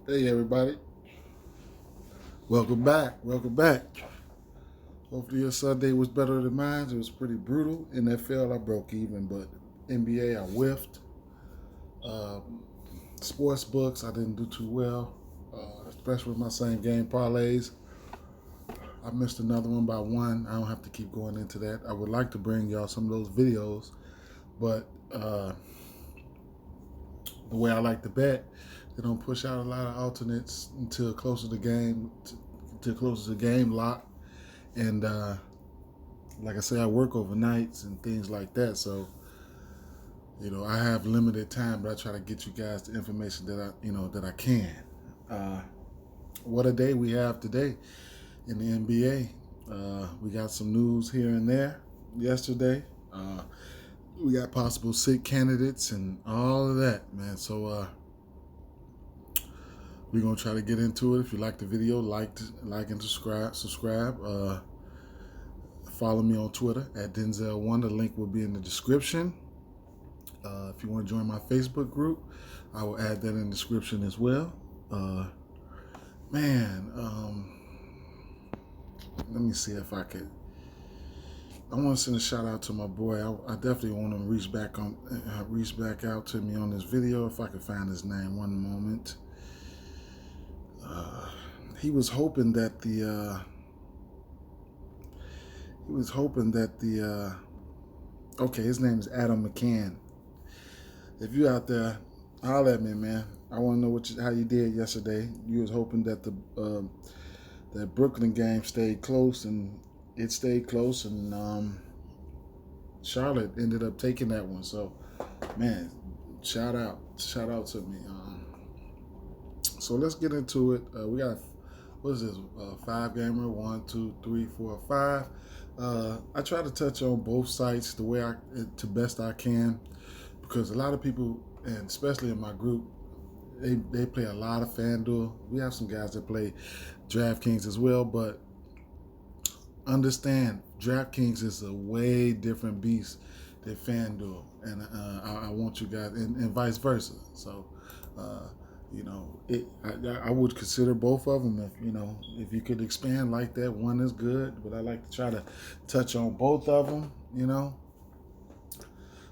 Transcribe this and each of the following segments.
Hey everybody, welcome back. Hopefully your Sunday was better than mine. It was pretty brutal. NFL, I broke even, but NBA, I whiffed. Sports books, I didn't do too well, especially with my same game parlays. I missed another one by one. I don't have to keep going into that. I would like to bring y'all some of those videos, but the way I like to bet, they don't push out a lot of alternates until closer to the game lock. And like I say, I work overnights and things like that, so I have limited time, but I try to get you guys the information that I can. What a day we have today in the NBA. We got some news here and there yesterday. We got possible sick candidates and all of that, man. So we're gonna try to get into it. If you like the video, like and subscribe. Follow me on Twitter at Denzel1. The link will be in the description. If you want to join my Facebook group, I will add that in the description as well. Let me see if I could. I want to send a shout out to my boy. I definitely want him to reach back out to me on this video. If I could find his name, one moment. He was hoping that okay, his name is Adam McCann. If you out there, holler at me, man. I want to know how you did yesterday. You was hoping that that Brooklyn game stayed close, and it stayed close, and Charlotte ended up taking that one. So, man, shout out to me. So let's get into it. We got, what is this? 5-gamer, 1, 2, 3, 4, 5. I try to touch on both sites the way to best I can, because a lot of people, and especially in my group, they play a lot of Fanduel. We have some guys that play Draftkings as well, but understand, Draftkings is a way different beast than Fanduel, and I want you guys, and vice versa. So, I would consider both of them. If you could expand like that, one is good, but I like to try to touch on both of them.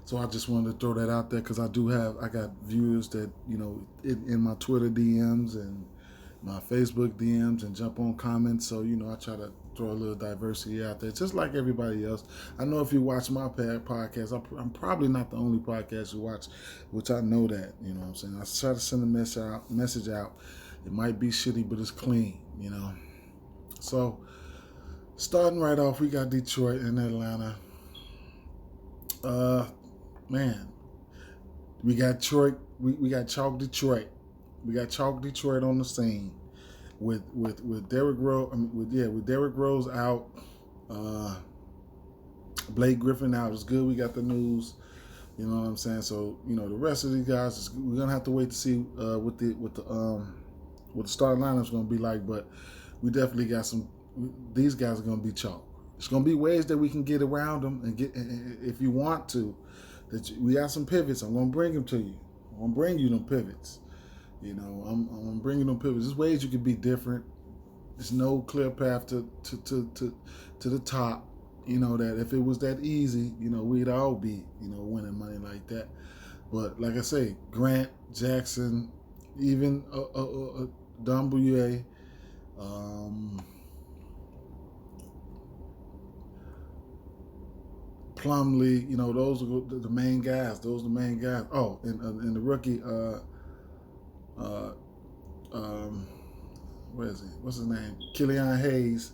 So I just wanted to throw that out there, because I got viewers that in my Twitter DMs and my Facebook DMs and jump on comments. So I try to throw a little diversity out there, just like everybody else. I know if you watch my podcast, I'm probably not the only podcast you watch, which I know that. You know what I'm saying? I try to send a message out. It might be shitty, but it's clean. So starting right off, we got Detroit and Atlanta. Man, we got Detroit. We got Chalk Detroit. We got Chalk Detroit on the scene with Derrick Rose. With Derrick Rose out, Blake Griffin out. It's good we got the news. You know what I'm saying? So the rest of these guys, we're gonna have to wait to see what the starting lineup's gonna be like. But we definitely got some. These guys are gonna be chalk. It's gonna be ways that we can get around them and get, if you want to. We got some pivots. I'm gonna bring them to you. I'm gonna bring you them pivots. I'm bringing them pivots. There's ways you can be different. There's no clear path to the top. That if it was that easy, we'd all be, winning money like that. But like I say, Grant, Jackson, even WA, Plumlee, those are the main guys. Those are the main guys. Oh, and the rookie, where is he? What's his name? Killian Hayes.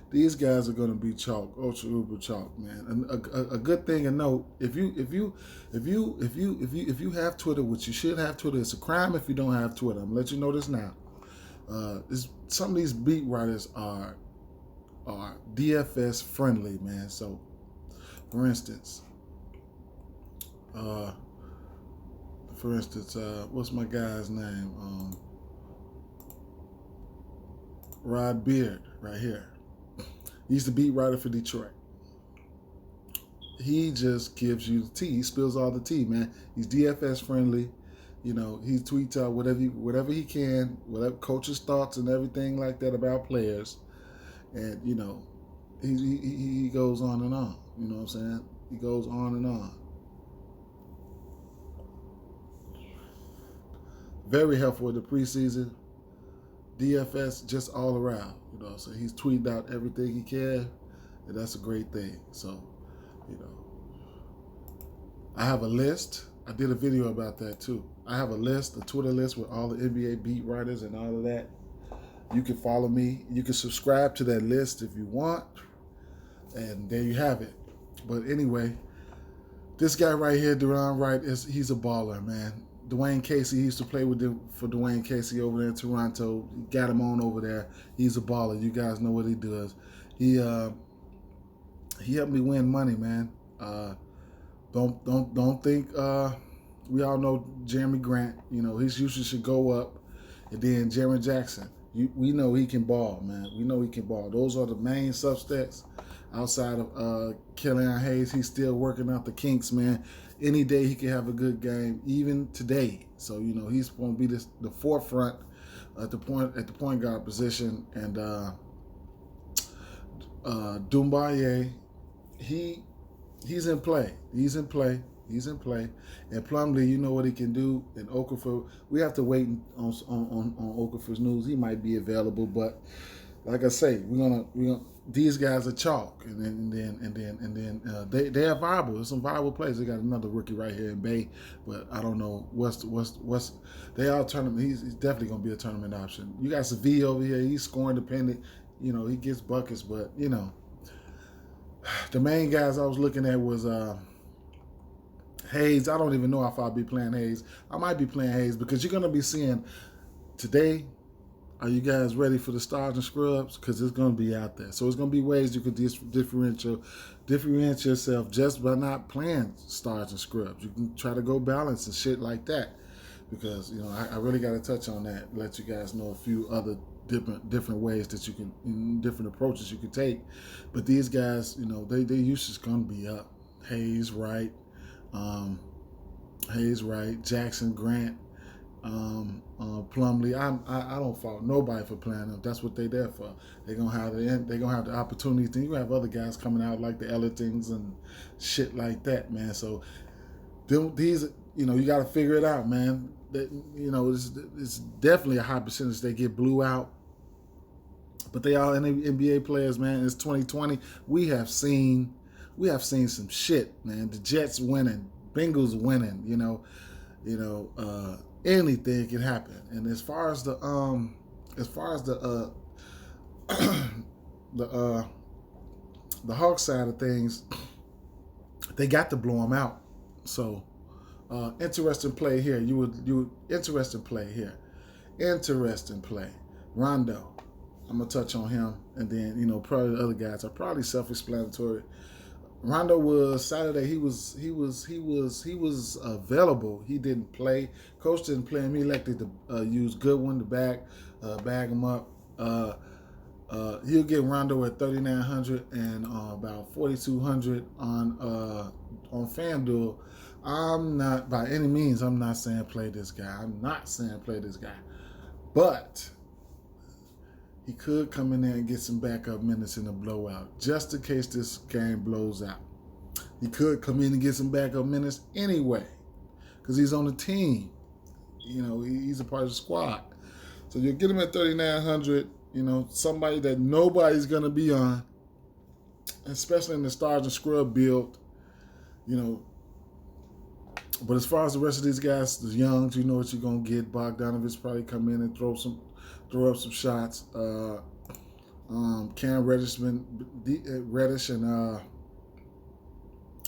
These guys are going to be chalk, ultra uber chalk, man. And a good thing to note: if you have Twitter, which you should have Twitter, it's a crime if you don't have Twitter. I'm gonna let you know this now. Some of these beat writers are DFS friendly, man. So, for instance, what's my guy's name? Rod Beard, right here. He's the beat writer for Detroit. He just gives you the tea. He spills all the tea, man. He's DFS friendly. he tweets out whatever he can, whatever coach's thoughts and everything like that about players, and he goes on and on. You know what I'm saying? He goes on and on. Very helpful with the preseason. DFS just all around. So he's tweeting out everything he can, and that's a great thing. So, I have a list. I did a video about that too. I have a Twitter list with all the NBA beat writers and all of that. You can follow me. You can subscribe to that list if you want. And there you have it. But anyway, this guy right here, Duran Wright, he's a baller, man. Dwayne Casey, he used to play for Dwayne Casey over there in Toronto. Got him on over there. He's a baller. You guys know what he does. He helped me win money, man. Don't think we all know Jeremy Grant. His usage should go up. And then Jaren Jackson. We know he can ball, man. We know he can ball. Those are the main suspects. Outside of Killian Hayes, he's still working out the kinks, man. Any day he can have a good game, even today. So he's going to be the forefront at the point guard position. And Doumbouya, he's in play. He's in play. And Plumlee, you know what he can do. And Okafor, we have to wait on Okafor's news. He might be available, but like I say, we're gonna. These guys are chalk, and then they are viable. There's some viable players. They got another rookie right here in Bay, but I don't know what's. They are tournament. He's definitely gonna be a tournament option. You got Sevilla over here. He's scoring dependent. He gets buckets, but the main guys I was looking at was Hayes. I don't even know if I'll be playing Hayes. I might be playing Hayes because you're gonna be seeing today. Are you guys ready for the stars and scrubs? Because it's going to be out there. So it's going to be ways you can differentiate yourself just by not playing stars and scrubs. You can try to go balance and shit like that. Because, I really got to touch on that. Let you guys know a few other different ways that you can, different approaches you can take. But these guys, their usage is going to be up. Hayes, Wright, Jackson, Grant. Plumlee, I don't fault nobody for playing them. That's what they there for. They're gonna have the opportunities. Then you have other guys coming out like the Ellertons and shit like that, man. So these, you got to figure it out, man. That it's definitely a high percentage they get blew out, but they are NBA players, man. It's 2020. We have seen some shit, man. The Jets winning, Bengals winning, anything can happen. And as far as the the Hawks side of things, they got to blow them out. So interesting play here. Interesting play. Rondo. I'm gonna touch on him, and then probably the other guys are probably self-explanatory. Rondo was Saturday. He was available. He didn't play. Coach didn't play him. He elected to use Goodwin to bag him up. He'll get Rondo at 3,900 and about 4,200 on Fanduel. I'm not by any means. I'm not saying play this guy. But he could come in there and get some backup minutes in a blowout, just in case this game blows out. He could come in and get some backup minutes anyway, because he's on the team. He's a part of the squad. So you'll get him at 3,900. Somebody that nobody's gonna be on, especially in the stars and scrub build. But as far as the rest of these guys, the youngs, you know what you're gonna get. Bogdanovich probably come in and throw up some shots. Cam Reddish and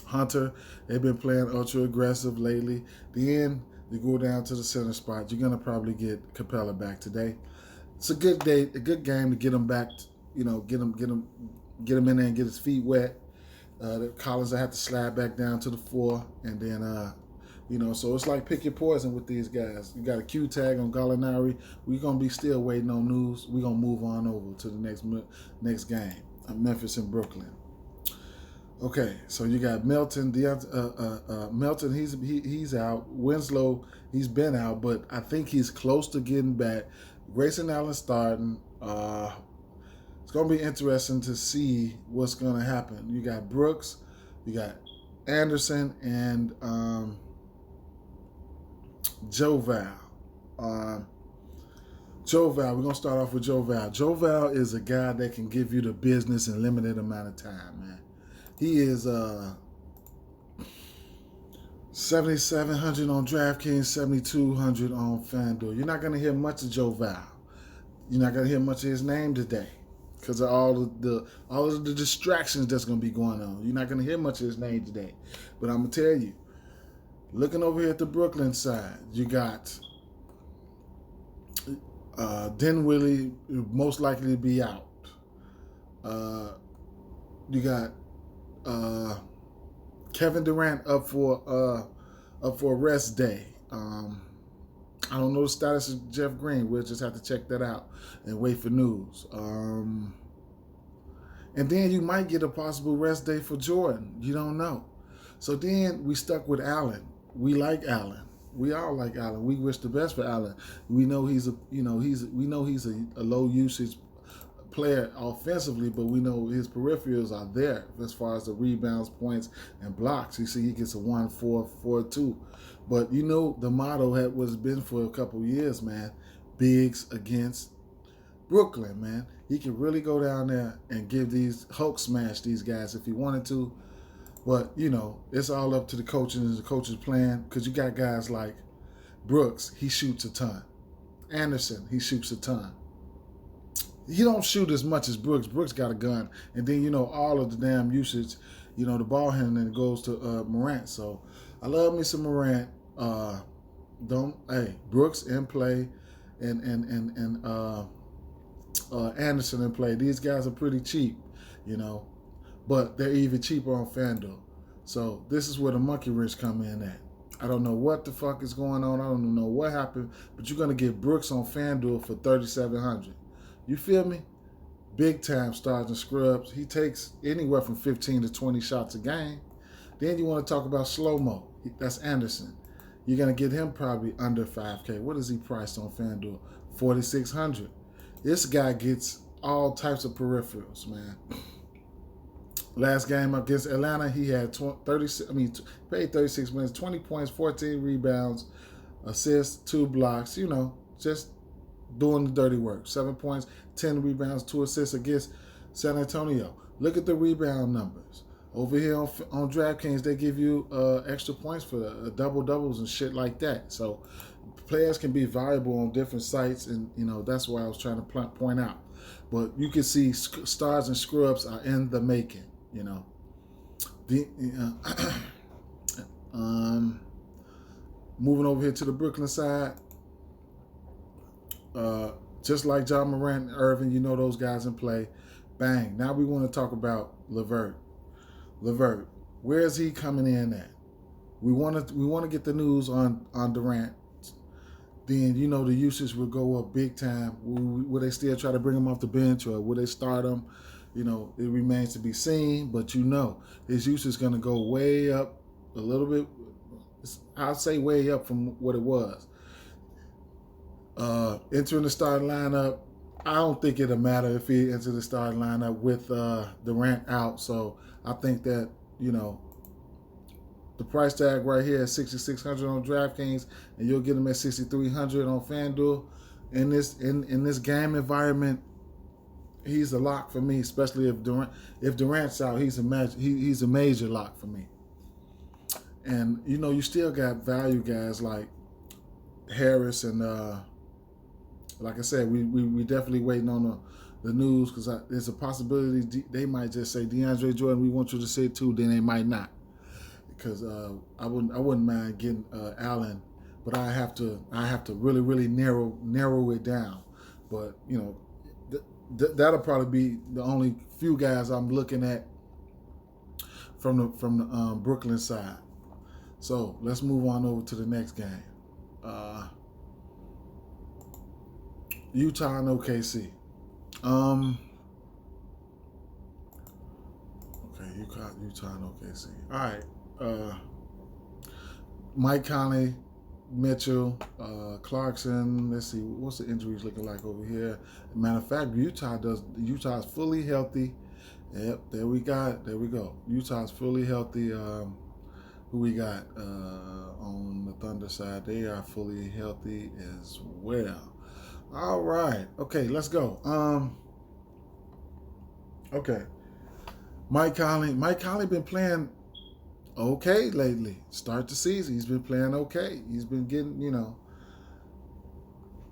Hunter, they've been playing ultra aggressive lately. Then you go down to the center spot. You're gonna probably get Capella back today. It's a good game to get him back. Get him in there and get his feet wet. Collins, I have to slide back down to the 4, and then so it's like pick your poison with these guys. You got a Q tag on Gallinari. We're gonna be still waiting on news. We're gonna move on over to the next game, Memphis and Brooklyn. Okay, so you got Melton. Melton, he's out. Winslow, he's been out, but I think he's close to getting back. Grayson Allen starting. It's gonna be interesting to see what's gonna happen. You got Brooks, you got Anderson, and Joe Val. Joe Val, we're gonna start off with Joe Val. Joe Val is a guy that can give you the business in limited amount of time, man. He is 7,700 on DraftKings, 7,200 on Fanduel. You're not gonna hear much of Joe Val. You're not gonna hear much of his name today because of all of the distractions that's gonna be going on. You're not gonna hear much of his name today. But I'm gonna tell you, looking over here at the Brooklyn side, you got Dinwiddie most likely to be out. You got Kevin Durant up for a rest day. I don't know the status of Jeff Green. We'll just have to check that out and wait for news. And then you might get a possible rest day for Jordan. You don't know. So then we stuck with Allen. We like Allen. We all like Allen. We wish the best for Allen. We know he's a low usage player offensively, but we know his peripherals are there as far as the rebounds, points, and blocks. You see, he gets a 1-4-4-2. But you know, the motto was been for a couple years, man. Bigs against Brooklyn, man. He can really go down there and give these Hulk smash these guys if he wanted to. But you know, it's all up to the coaches and the coach's plan, because you got guys like Brooks. He shoots a ton. Anderson, he shoots a ton. He don't shoot as much as Brooks. Brooks got a gun. And then, you know, all of the damn usage, you know, the ball handling goes to Morant. So I love me some Morant. Brooks in play and Anderson in play. These guys are pretty cheap, you know, but they're even cheaper on Fanduel. So this is where the monkey wrench come in at. I don't know what the fuck is going on. I don't know what happened, but you're going to get Brooks on Fanduel for $3,700. You feel me? Big time stars and scrubs. He takes anywhere from 15 to 20 shots a game. Then you want to talk about slow-mo. That's Anderson. You're going to get him probably under $5K. What is he priced on FanDuel? $4,600. This guy gets all types of peripherals, man. Last game against Atlanta, he had paid 36 minutes, 20 points, 14 rebounds, assists, 2 blocks, you know, just doing the dirty work. 7 points, 10 rebounds, 2 assists against San Antonio. Look at the rebound numbers. Over here on DraftKings, they give you extra points for double-doubles and shit like that. So players can be valuable on different sites, and, you know, that's why I was trying to point out. But you can see stars and scrubs are in the making, you know. Moving over here to the Brooklyn side, just like John Morant and Irving, you know those guys in play. Bang. Now we want to talk about Lillard. Where is he coming in at? We want to get the news on Durant. Then, you know, the usage will go up big time. Will they still try to bring him off the bench, or will they start him? You know, it remains to be seen. But you know, his usage is going to go way up a little bit. I'll say way up from what it was. Entering the starting lineup, I don't think it'll matter if he enters the starting lineup with Durant out. So I think that, you know, the price tag right here is $6,600 on DraftKings, and you'll get him at $6,300 on FanDuel. In this game environment, he's a lock for me, especially if Durant's out. He's a major lock for me. And you know, you still got value guys like Harris and like I said, we definitely waiting on the news, because there's a possibility they might just say, DeAndre Jordan, we want you to say it too. Then they might not, because I wouldn't mind getting Allen, but I have to really narrow it down. But you know, that'll probably be the only few guys I'm looking at from the Brooklyn side. So let's move on over to the next game. Utah and OKC. Okay, Utah and OKC. All right. Mike Conley, Mitchell, Clarkson. Let's see, what's the injuries looking like over here? Matter of fact, Utah's fully healthy. Yep, there we go. Utah's fully healthy. Who we got on the Thunder side? They are fully healthy as well. All right. Okay, let's go. Okay. Mike Conley been playing okay lately. Start the season, he's been playing okay. He's been getting,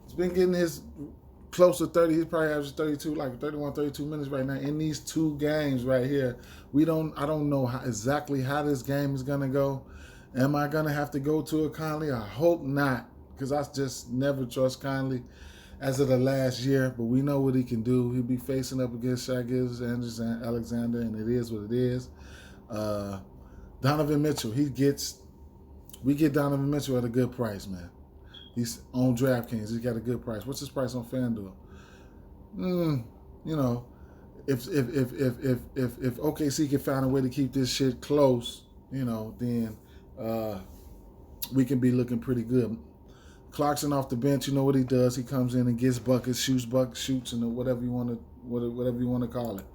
he's been getting his close to 30. He's probably averaging 32, like 31, 32 minutes right now in these two games right here. I don't know exactly how this game is gonna go. Am I gonna have to go to a Conley? I hope not, because I just never trust Conley as of the last year. But we know what he can do. He'll be facing up against Shai Gilgeous-Alexander, and it is what it is. Donovan Mitchell, we get Donovan Mitchell at a good price, man. He's on DraftKings. He's got a good price. What's his price on Fanduel? If OKC can find a way to keep this shit close, then we can be looking pretty good. Clarkson off the bench, you know what he does? He comes in and gets buckets, shoots, and whatever you want to call it.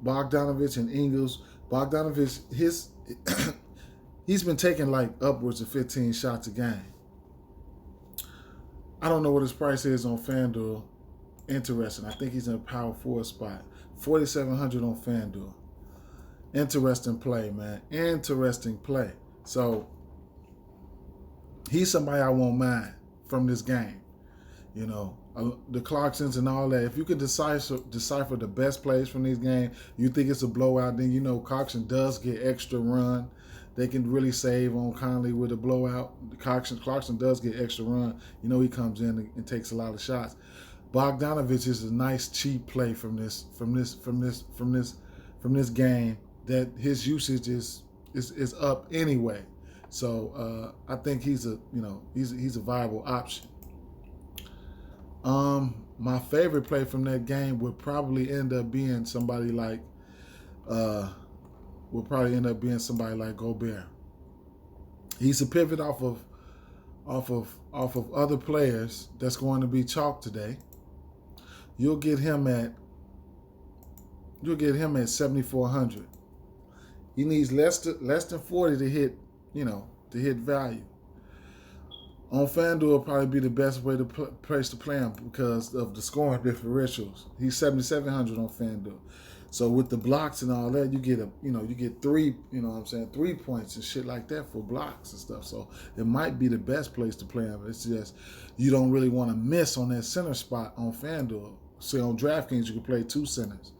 Bogdanovich and Ingles. Bogdanovich, he's been taking like upwards of 15 shots a game. I don't know what his price is on FanDuel. Interesting. I think he's in a power forward spot. 4,700 on FanDuel. Interesting play, man. Interesting play. So he's somebody I won't mind from this game. The Clarksons and all that. If you could decipher the best plays from these games, you think it's a blowout, then Clarkson does get extra run. They can really save on Conley with a blowout. Clarkson does get extra run. He comes in and takes a lot of shots. Bogdanovich is a nice cheap play from this game that his usage is up anyway. So I think he's a viable option. My favorite play from that game would probably end up being somebody like Gobert. He's a pivot off of other players that's going to be chalk today. You'll get him at 7,400. He needs less than 40 to hit value. On FanDuel will probably be the best way to place to play him because of the scoring differentials. He's 7,700 on FanDuel. So with the blocks and all that, you get 3 points and shit like that for blocks and stuff. So it might be the best place to play him. It's just you don't really want to miss on that center spot on FanDuel. See, on DraftKings you can play 2 centers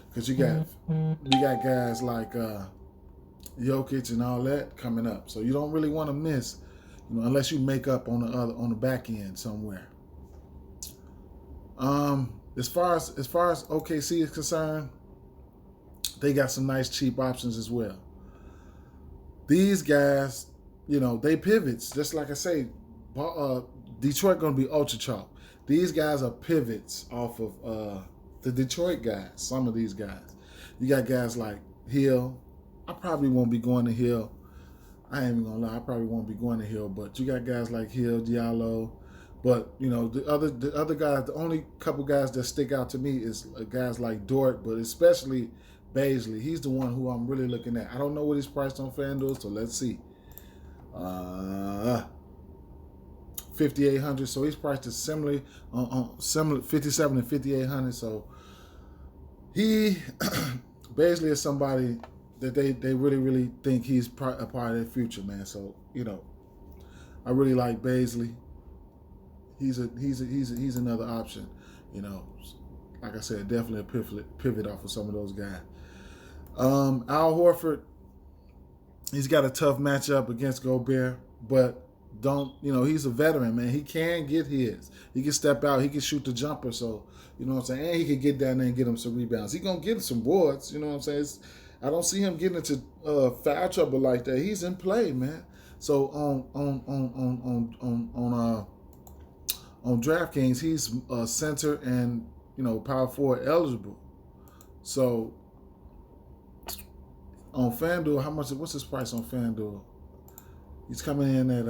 because you got guys like Jokic and all that coming up. So you don't really want to miss. Unless you make up on the back end somewhere. As far as OKC is concerned, they got some nice cheap options as well. These guys, they pivots. Just like I say, Detroit going to be ultra chalk. These guys are pivots off of the Detroit guys. Some of these guys. You got guys like Hill. I probably won't be going to Hill. I ain't even gonna lie, I probably won't be going to Hill, but you got guys like Hill, Diallo, but the other guys, the only couple guys that stick out to me is guys like Dort, but especially Bazley. He's the one who I'm really looking at. I don't know what he's priced on FanDuel, so let's see. 5,800, so he's priced as similarly on 57 and 5,800. So he Bazley is somebody that they really think he's a part of their future, man. So I really like Bazley. He's another option. Like I said, definitely a pivot off of some of those guys. Al Horford, he's got a tough matchup against Gobert, but he's a veteran, man. He can get his. He can step out. He can shoot the jumper. So you know what I'm saying. And he can get down there and get him some rebounds. He gonna get him some boards. You know what I'm saying. I don't see him getting into foul trouble like that. He's in play, man. So on DraftKings, he's center and power forward eligible. So on Fanduel, what's his price on Fanduel? He's coming in at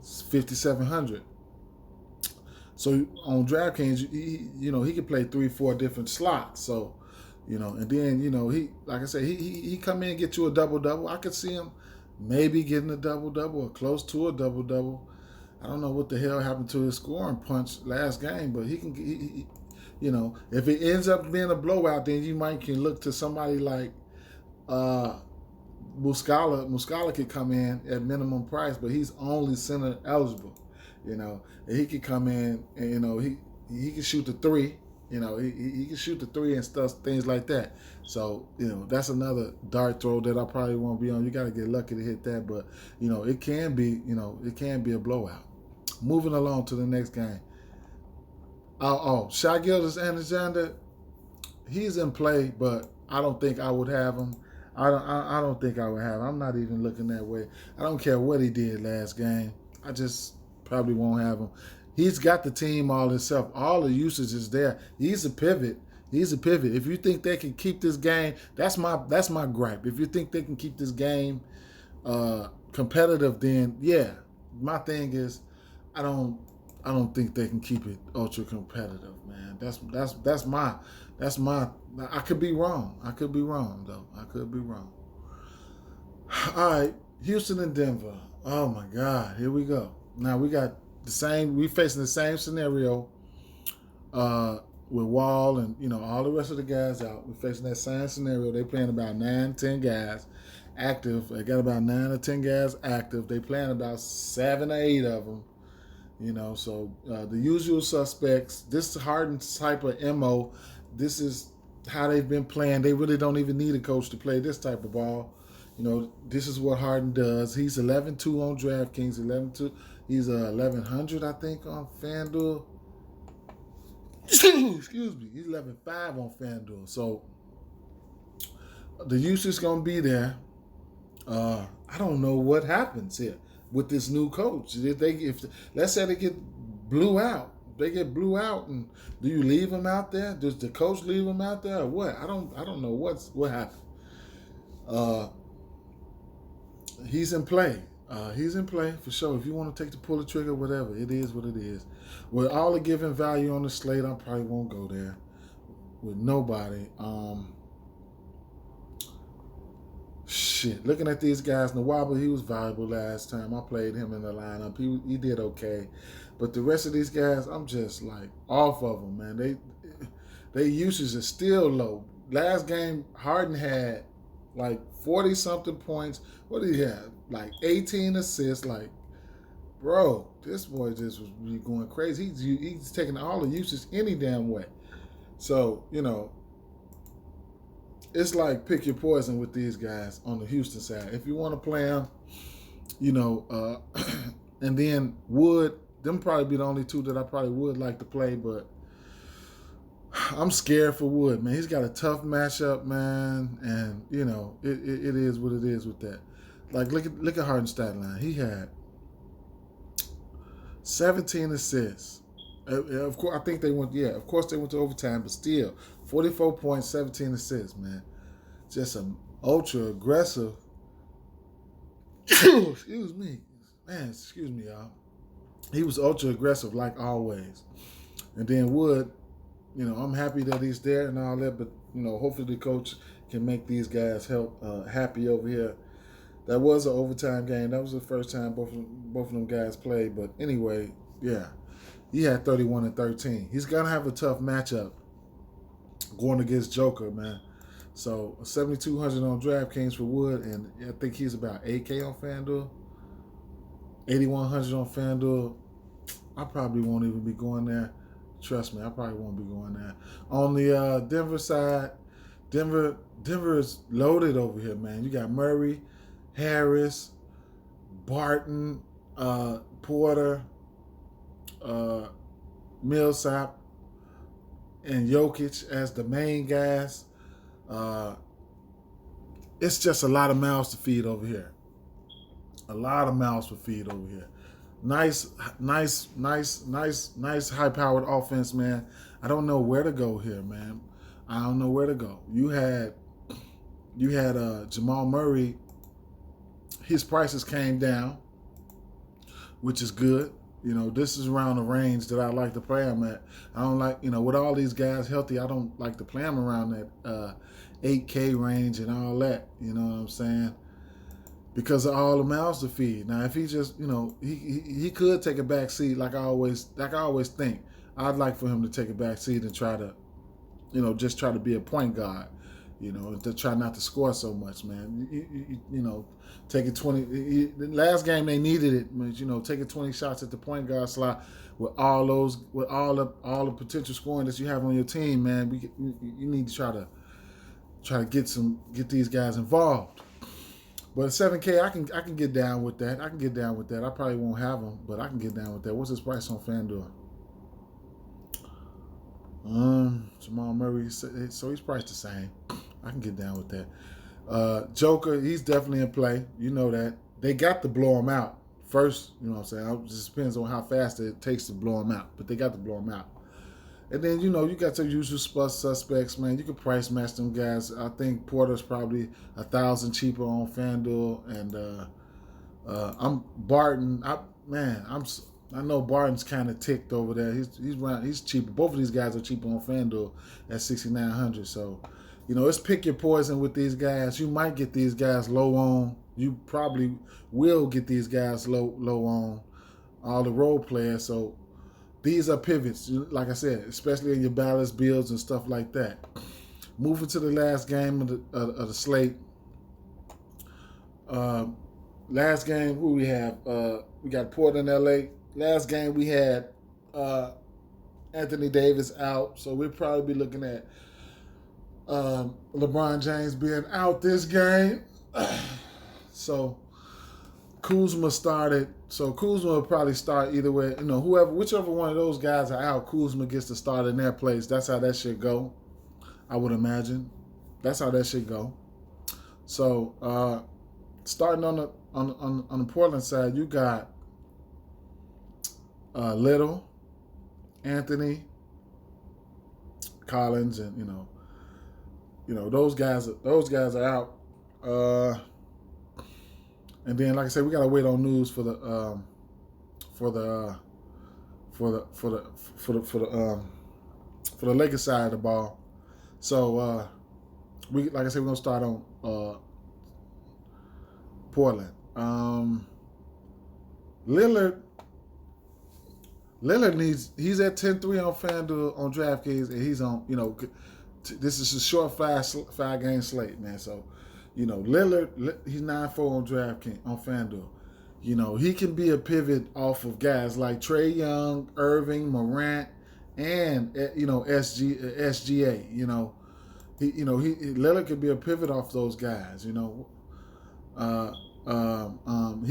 5,700. So on DraftKings, he can play 3-4 different slots. So, and then he, like I said, he come in and get you a double. I could see him maybe getting a double or close to a double. I don't know what the hell happened to his scoring punch last game, but he can. If it ends up being a blowout, then you can look to somebody like Muscala. Muscala could come in at minimum price, but he's only center eligible. And he could come in and he can shoot the three. He can shoot the three and stuff, things like that. So that's another dart throw that I probably won't be on. You got to get lucky to hit that, but it can be a blowout. Moving along to the next game. Shai Gilgeous-Alexander, he's in play, but I don't think I would have him. I don't think I would have him. I'm not even looking that way. I don't care what he did last game. I just probably won't have him. He's got the team all himself. All the usage is there. He's a pivot. If you think they can keep this game, that's my gripe. If you think they can keep this game competitive, then yeah. My thing is, I don't think they can keep it ultra competitive, man. That's my. I could be wrong. Though. I could be wrong. All right, Houston and Denver. Oh my God, here we go. Now we got we facing the same scenario with Wall and all the rest of the guys out. We're facing that same scenario. They playing about 9-10 guys active. They got about 9 or 10 guys active. They playing about 7 or 8 of them. So the usual suspects. This Harden type of MO. This is how they've been playing. They really don't even need a coach to play this type of ball. This is what Harden does. He's 11-2 on DraftKings. 11-2. He's 1,100, I think, on Fanduel. Excuse me. He's 11-5 on Fanduel. So the usage is going to be there. I don't know what happens here with this new coach. If let's say they get blew out, and do you leave him out there? Does the coach leave him out there or what? I don't know what happened. He's in play. He's in play for sure. If you want to pull the trigger, whatever, it is what it is. With all the given value on the slate, I probably won't go there with nobody. Looking at these guys, Nwaba, he was valuable last time. I played him in the lineup. He did okay. But the rest of these guys, I'm just like off of them, man. They usage is still low. Last game, Harden had like 40-something points. What did he have? Like 18 assists. Like, bro, this boy just was really going crazy. He's taking all the usage any damn way. So, it's like pick your poison with these guys on the Houston side. If you want to play them, and then Wood, them probably be the only two that I probably would like to play, but I'm scared for Wood, man. He's got a tough matchup, man, and it is what it is with that. Like look at Harden's stat line. He had 17 assists. Of course, I think they went. Yeah, of course they went to overtime, but still, 44 points, 17 assists, man. Just an ultra aggressive. Excuse me, y'all. He was ultra aggressive like always. And then Wood, I'm happy that he's there and all that, but hopefully the coach can make these guys happy over here. That was an overtime game. That was the first time both of them guys played. But anyway, yeah, he had 31 and 13. He's gonna have a tough matchup going against Joker, man. So 7,200 on DraftKings for Wood, and I think he's about 8K on FanDuel. 8,100 on FanDuel. I probably won't even be going there. Trust me, I probably won't be going there. On the Denver side, Denver is loaded over here, man. You got Murray, Harris, Barton, Porter, Millsap, and Jokic as the main guys. It's just a lot of mouths to feed over here. Nice, high-powered offense, man. I don't know where to go here, man. You had You had Jamal Murray. His prices came down, which is good. You know, this is around the range that I like to play him at. I don't like, with all these guys healthy, I don't like to play him around that 8K range and all that. You know what I'm saying? Because of all the mouths to feed. Now, if he just, he could take a back seat like I always think. I'd like for him to take a back seat and try to, just try to be a point guard. To try not to score so much, man. Taking 20. The last game they needed it, man, taking 20 shots at the point guard slot with all the potential scoring that you have on your team, man. You need to try to get these guys involved. But 7K, I can get down with that. I probably won't have him, but I can get down with that. What's his price on Fanduel? Jamal Murray, so he's priced the same. I can get down with that. Joker, he's definitely in play. You know that. They got to blow him out first. You know what I'm saying? It just depends on how fast it takes to blow him out. But they got to blow him out. And then, you got your usual suspects, man. You can price match them guys. I think Porter's probably $1,000 cheaper on FanDuel. And I'm Barton. I know Barton's kind of ticked over there. He's cheaper. Both of these guys are cheaper on FanDuel at $6,900. So, it's pick your poison with these guys. You might get these guys low on. You probably will get these guys low on all the role players. So these are pivots, like I said, especially in your balance builds and stuff like that. Moving to the last game of the slate. Last game, who we have? We got Portland, LA. Last game we had Anthony Davis out, so we'll probably be looking at LeBron James being out this game. So Kuzma started. So Kuzma will probably start either way. Whichever one of those guys are out, Kuzma gets to start in their place. That's how that should go, I would imagine. That's how that should go. So starting on the Portland side, you got Little, Anthony, Collins, and those guys are out. And then, like I said, we gotta wait on news for the Lakers side of the ball. So we're gonna start on Portland. Lillard he's at 10-3 on FanDuel on DraftKings, and he's on, this is a short 5-game slate, man. So, Lillard, he's 9-4 on DraftKings, on FanDuel. He can be a pivot off of guys like Trae Young, Irving, Morant, and, SGA. Lillard could be a pivot off those guys, he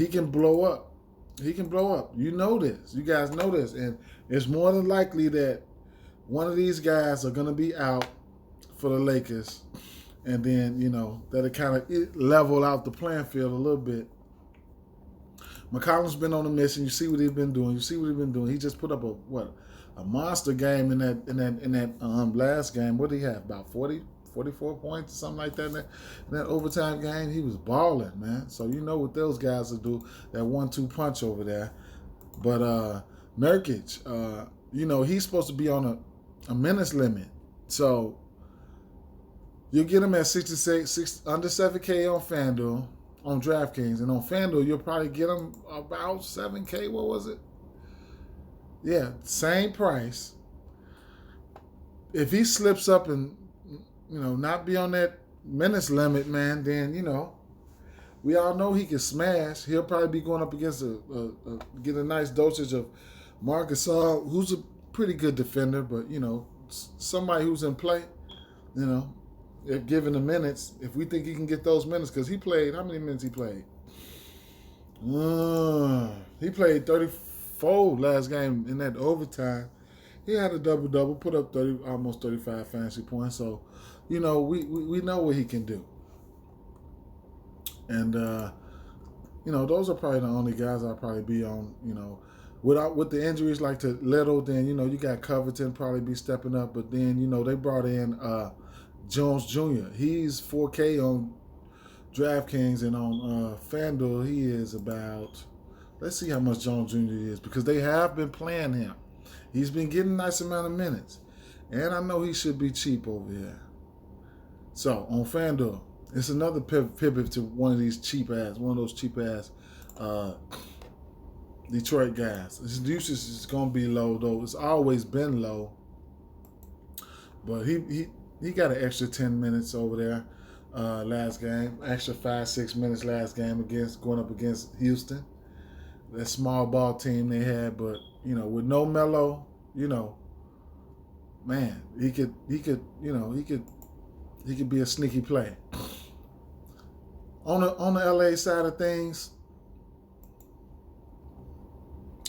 can blow up. You know this. You guys know this. And it's more than likely that one of these guys are going to be out for the Lakers. And then, that'll kind of level out the playing field a little bit. McCollum's been on a mission. You see what he's been doing. He just put up a monster game in that last game. What did he have? About 44 points or something like that in that overtime game. He was balling, man. So you know what those guys will do, that 1-2 punch over there. But Nurkic, he's supposed to be on a minutes limit. So you'll get him at 66, under 7K on FanDuel, on DraftKings. And on FanDuel, you'll probably get him about 7K. What was it? Yeah, same price. If he slips up and not be on that minutes limit, man, then, we all know he can smash. He'll probably be going up against get a nice dosage of Marc Gasol, who's a pretty good defender, but, somebody who's in play, if given the minutes, if we think he can get those minutes, because he played, how many minutes he played? He played 34 last game in that overtime. He had a double-double, put up almost 35 fantasy points, so, we know what he can do. And, those are probably the only guys I'll probably be on, with the injuries like to Little, then, you got Covington probably be stepping up. But then, they brought in Jones Jr. He's 4K on DraftKings, and on Fanduel he is about. Let's see how much Jones Jr. is, because they have been playing him. He's been getting a nice amount of minutes, and I know he should be cheap over here. So on Fanduel, it's another pivot to one of those cheap ass Detroit guys. His usage is gonna be low though. It's always been low, but he got an extra 10 minutes over there last game, extra 5-6 minutes last game going up against Houston. That small ball team they had, but with no Melo, man, he could be a sneaky play. On the LA side of things,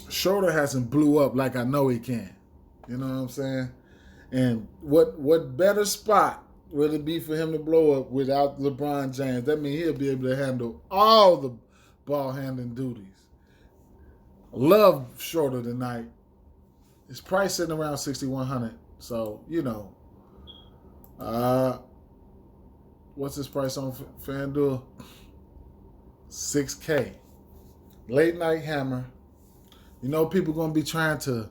Schroeder hasn't blew up like I know he can. You know what I'm saying? And what better spot would it be for him to blow up without LeBron James? That means he'll be able to handle all the ball handling duties. Love Schroeder tonight. His price sitting around 6,100. So, what's his price on FanDuel? 6K. Late night hammer. People going to be trying to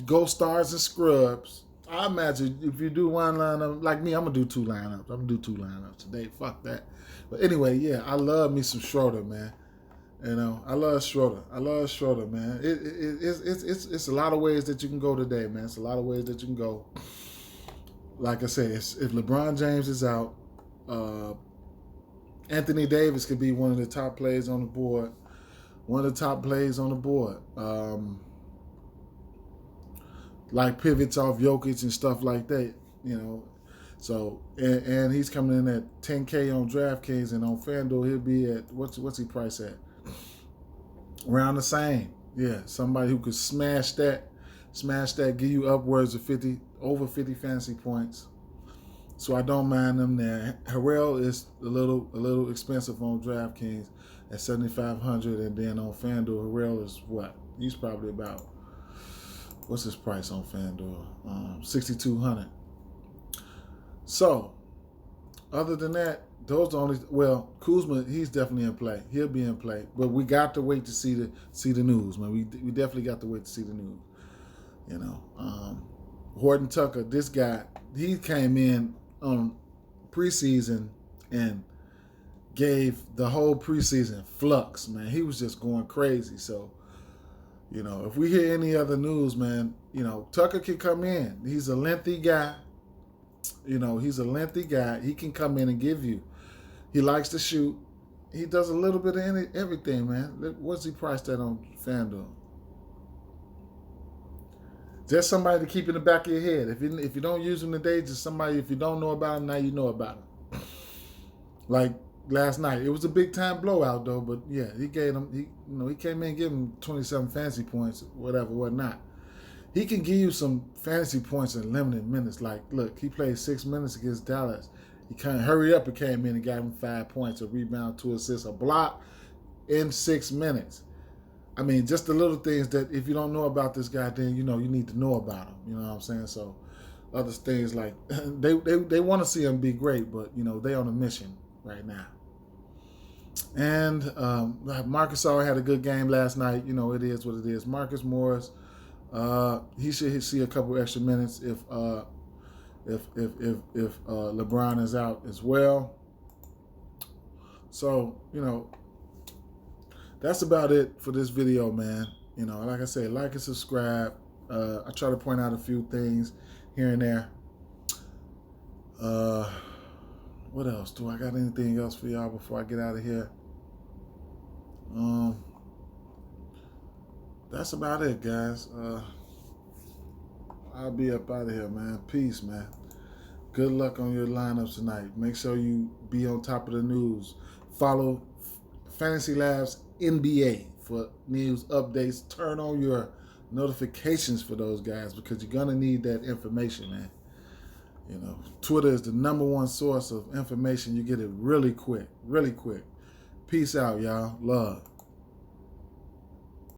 go stars and scrubs. I imagine if you do one lineup, like me, I'm going to do two lineups. I'm going to do two lineups today. Fuck that. But anyway, yeah, I love me some Schroeder, man. I love Schroeder, man. It's a lot of ways that you can go today, man. It's a lot of ways that you can go. Like I said, if LeBron James is out, Anthony Davis could be one of the top players on the board. Like pivots off Jokic and stuff like that, So, and he's coming in at 10K on DraftKings, and on FanDuel he'll be at, what's he priced at? Around the same. Yeah, somebody who could smash that, give you upwards of over 50 fantasy points. So I don't mind them there. Harrell is a little expensive on DraftKings at 7,500, and then on FanDuel, Harrell is what? He's probably about, what's his price on FanDuel? 6,200. So, other than that, those are Kuzma, he's definitely in play. He'll be in play, but we got to wait to see the news, man. We definitely got to wait to see the news. Horton Tucker, this guy, he came in on preseason and gave the whole preseason flux, man. He was just going crazy. So, if we hear any other news, man, Tucker can come in. He's a lengthy guy. He can come in and give you. He likes to shoot. He does a little bit of everything, man. What's he priced at on FanDuel? Just somebody to keep in the back of your head. If you don't use him today, just somebody, if you don't know about him, now you know about him. Like last night. It was a big time blowout though, but yeah, he came in and gave him 27 fantasy points, whatnot. He can give you some fantasy points in limited minutes. Like, look, he played 6 minutes against Dallas. He kind of hurried up and came in and got him 5 points, a rebound, 2 assists, a block in 6 minutes. I mean, just the little things that if you don't know about this guy, then you need to know about him. You know what I'm saying? So other things like they want to see him be great, but they on a mission right now. And Marcus All had a good game last night. It is what it is. Marcus Morris, he should see a couple extra minutes if LeBron is out as well. So that's about it for this video, man. Like I said, like and subscribe. I try to point out a few things here and there. What else? Do I got anything else for y'all before I get out of here? That's about it, guys. I'll be up out of here, man. Peace, man. Good luck on your lineups tonight. Make sure you be on top of the news. Follow Fantasy Labs NBA for news updates. Turn on your notifications for those guys because you're going to need that information, man. Twitter is the #1 source of information. You get it really quick, really quick. Peace out, y'all. Love.